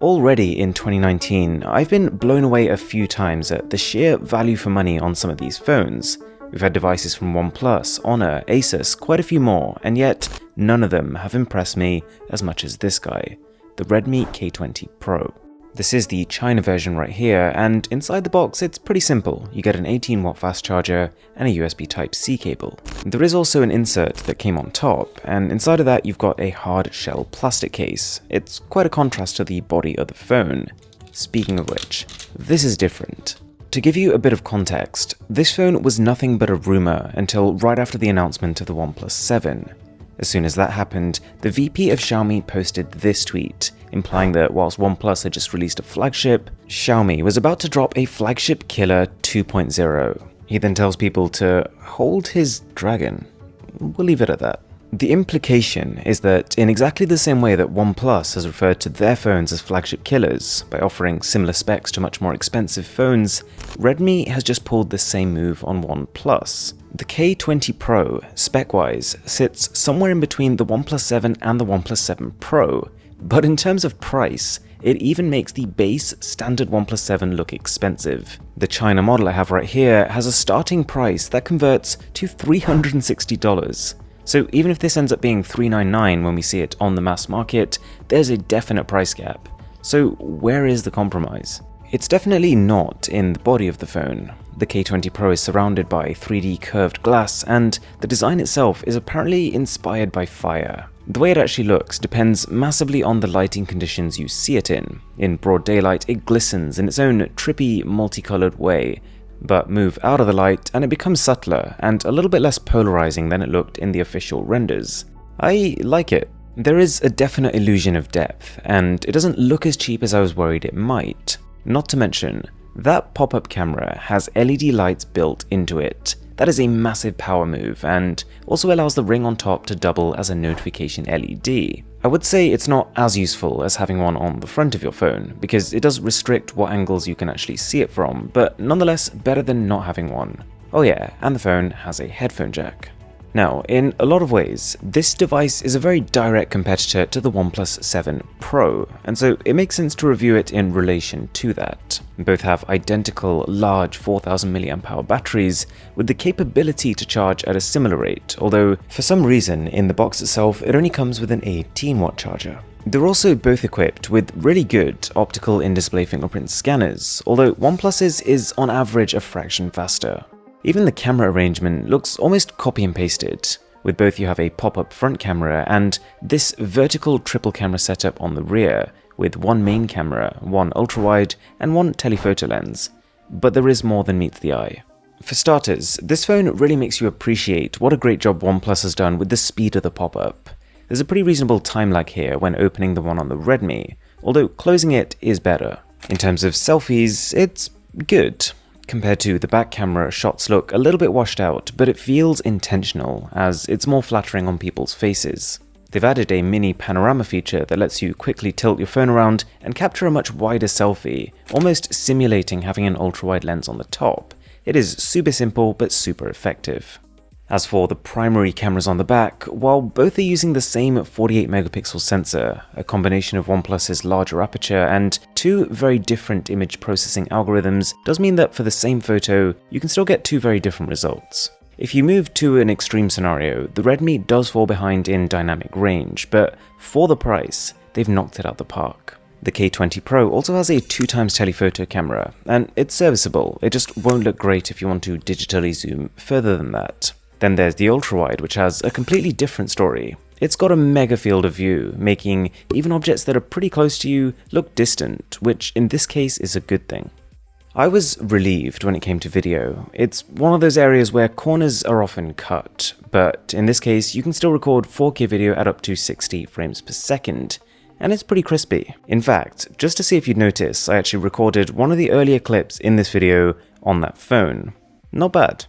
Already in 2019, I've been blown away a few times at the sheer value for money on some of these phones. We've had devices from OnePlus, Honor, Asus, quite a few more, and yet none of them have impressed me as much as this guy, the Redmi K20 Pro. This is the China version right here, and inside the box it's pretty simple. You get an 18-watt fast charger and a USB Type-C cable. There is also an insert that came on top, and inside of that you've got a hard shell plastic case. It's quite a contrast to the body of the phone. Speaking of which, this is different. To give you a bit of context, this phone was nothing but a rumor until right after the announcement of the OnePlus 7. As soon as that happened, the VP of Xiaomi posted this tweet, implying that whilst OnePlus had just released a flagship, Xiaomi was about to drop a flagship killer 2.0. He then tells people to hold his dragon. We'll leave it at that. The implication is that in exactly the same way that OnePlus has referred to their phones as flagship killers by offering similar specs to much more expensive phones, Redmi has just pulled the same move on OnePlus. The K20 Pro, spec-wise, sits somewhere in between the OnePlus 7 and the OnePlus 7 Pro, but in terms of price, it even makes the base standard OnePlus 7 look expensive. The China model I have right here has a starting price that converts to $360. So even if this ends up being $399 when we see it on the mass market, there's a definite price gap. So where is the compromise? It's definitely not in the body of the phone. The K20 Pro is surrounded by 3D curved glass, and the design itself is apparently inspired by fire. The way it actually looks depends massively on the lighting conditions you see it in. In broad daylight, it glistens in its own trippy, multicolored way, but move out of the light and it becomes subtler and a little bit less polarizing than it looked in the official renders. I like it. There is a definite illusion of depth, and it doesn't look as cheap as I was worried it might. Not to mention, that pop-up camera has LED lights built into it. That is a massive power move, and also allows the ring on top to double as a notification LED. I would say it's not as useful as having one on the front of your phone, because it does restrict what angles you can actually see it from, but nonetheless better than not having one. Oh yeah, and the phone has a headphone jack. Now, in a lot of ways, this device is a very direct competitor to the OnePlus 7 Pro, and so it makes sense to review it in relation to that. Both have identical large 4000 mAh batteries with the capability to charge at a similar rate, although for some reason in the box itself it only comes with an 18-watt charger. They're also both equipped with really good optical in-display fingerprint scanners, although OnePlus's is on average a fraction faster. Even the camera arrangement looks almost copy and pasted. With both you have a pop-up front camera and this vertical triple camera setup on the rear, with one main camera, one ultra-wide, and one telephoto lens. But there is more than meets the eye. For starters, this phone really makes you appreciate what a great job OnePlus has done with the speed of the pop-up. There's a pretty reasonable time lag here when opening the one on the Redmi, although closing it is better. In terms of selfies, it's good. Compared to the back camera, shots look a little bit washed out, but it feels intentional, as it's more flattering on people's faces. They've added a mini panorama feature that lets you quickly tilt your phone around and capture a much wider selfie, almost simulating having an ultra-wide lens on the top. It is super simple, but super effective. As for the primary cameras on the back, while both are using the same 48 megapixel sensor, a combination of OnePlus's larger aperture and two very different image processing algorithms does mean that for the same photo, you can still get two very different results. If you move to an extreme scenario, the Redmi does fall behind in dynamic range, but for the price, they've knocked it out the park. The K20 Pro also has a 2x telephoto camera, and it's serviceable, it just won't look great if you want to digitally zoom further than that. Then there's the ultra-wide, which has a completely different story. It's got a mega field of view, making even objects that are pretty close to you look distant, which in this case is a good thing. I was relieved when it came to video. It's one of those areas where corners are often cut, but in this case you can still record 4K video at up to 60 frames per second, and it's pretty crispy. In fact, just to see if you'd notice, I actually recorded one of the earlier clips in this video on that phone. Not bad.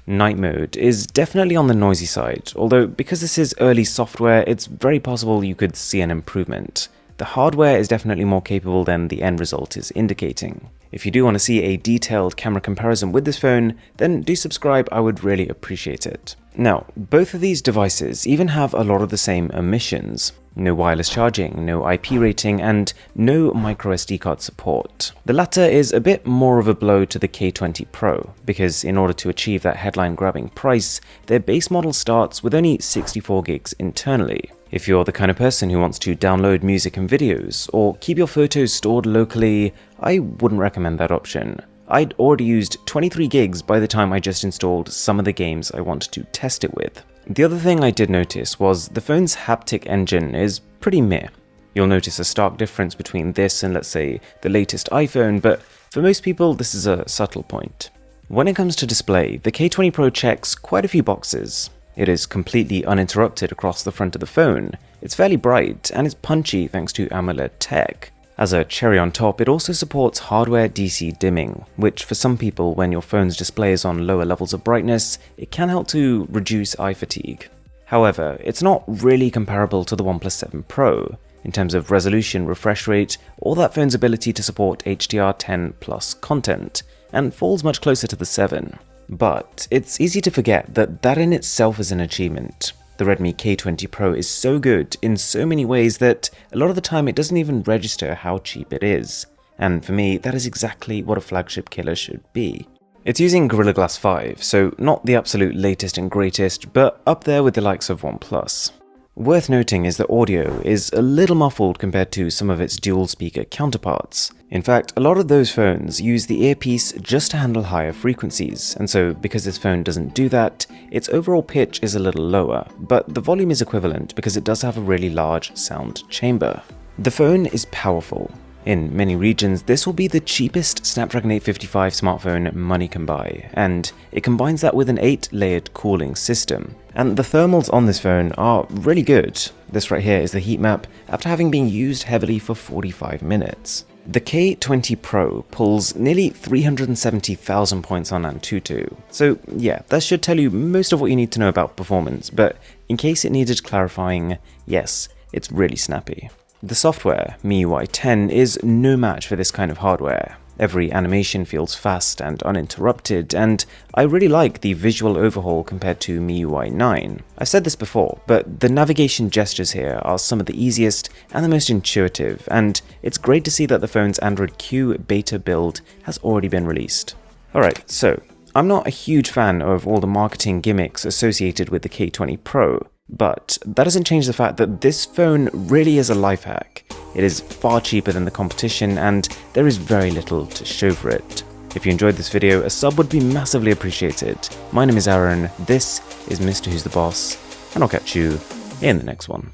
Night mode is definitely on the noisy side, although because this is early software, it's very possible you could see an improvement. The hardware is definitely more capable than the end result is indicating. If you do want to see a detailed camera comparison with this phone, then do subscribe, I would really appreciate it. Now, both of these devices even have a lot of the same omissions. No wireless charging, no IP rating, and no microSD card support. The latter is a bit more of a blow to the K20 Pro, because in order to achieve that headline-grabbing price, their base model starts with only 64 gigs internally. If you're the kind of person who wants to download music and videos, or keep your photos stored locally, I wouldn't recommend that option. I'd already used 23 gigs by the time I just installed some of the games I wanted to test it with. The other thing I did notice was the phone's haptic engine is pretty meh. You'll notice a stark difference between this and, let's say, the latest iPhone, but for most people this is a subtle point. When it comes to display, the K20 Pro checks quite a few boxes. It is completely uninterrupted across the front of the phone, it's fairly bright, and it's punchy thanks to AMOLED tech. As a cherry on top, it also supports hardware DC dimming, which for some people, when your phone's display is on lower levels of brightness, it can help to reduce eye fatigue. However, it's not really comparable to the OnePlus 7 Pro in terms of resolution, refresh rate, or that phone's ability to support HDR10+ content, and falls much closer to the 7. But it's easy to forget that that in itself is an achievement. The Redmi K20 Pro is so good in so many ways that a lot of the time it doesn't even register how cheap it is. And for me, that is exactly what a flagship killer should be. It's using Gorilla Glass 5, so not the absolute latest and greatest, but up there with the likes of OnePlus. Worth noting is that audio is a little muffled compared to some of its dual-speaker counterparts. In fact, a lot of those phones use the earpiece just to handle higher frequencies, and so because this phone doesn't do that, its overall pitch is a little lower, but the volume is equivalent because it does have a really large sound chamber. The phone is powerful. In many regions, this will be the cheapest Snapdragon 855 smartphone money can buy, and it combines that with an 8-layered cooling system. And the thermals on this phone are really good. This right here is the heat map after having been used heavily for 45 minutes. The K20 Pro pulls nearly 370,000 points on Antutu, so yeah, that should tell you most of what you need to know about performance, but in case it needed clarifying, yes, it's really snappy. The software, MIUI 10, is no match for this kind of hardware. Every animation feels fast and uninterrupted, and I really like the visual overhaul compared to MIUI 9. I've said this before, but the navigation gestures here are some of the easiest and the most intuitive, and it's great to see that the phone's Android Q beta build has already been released. Alright, so I'm not a huge fan of all the marketing gimmicks associated with the K20 Pro, but that doesn't change the fact that this phone really is a life hack. It is far cheaper than the competition, and there is very little to show for it. If you enjoyed this video, a sub would be massively appreciated. My name is Aaron, this is Mr. Who's the Boss, and I'll catch you in the next one.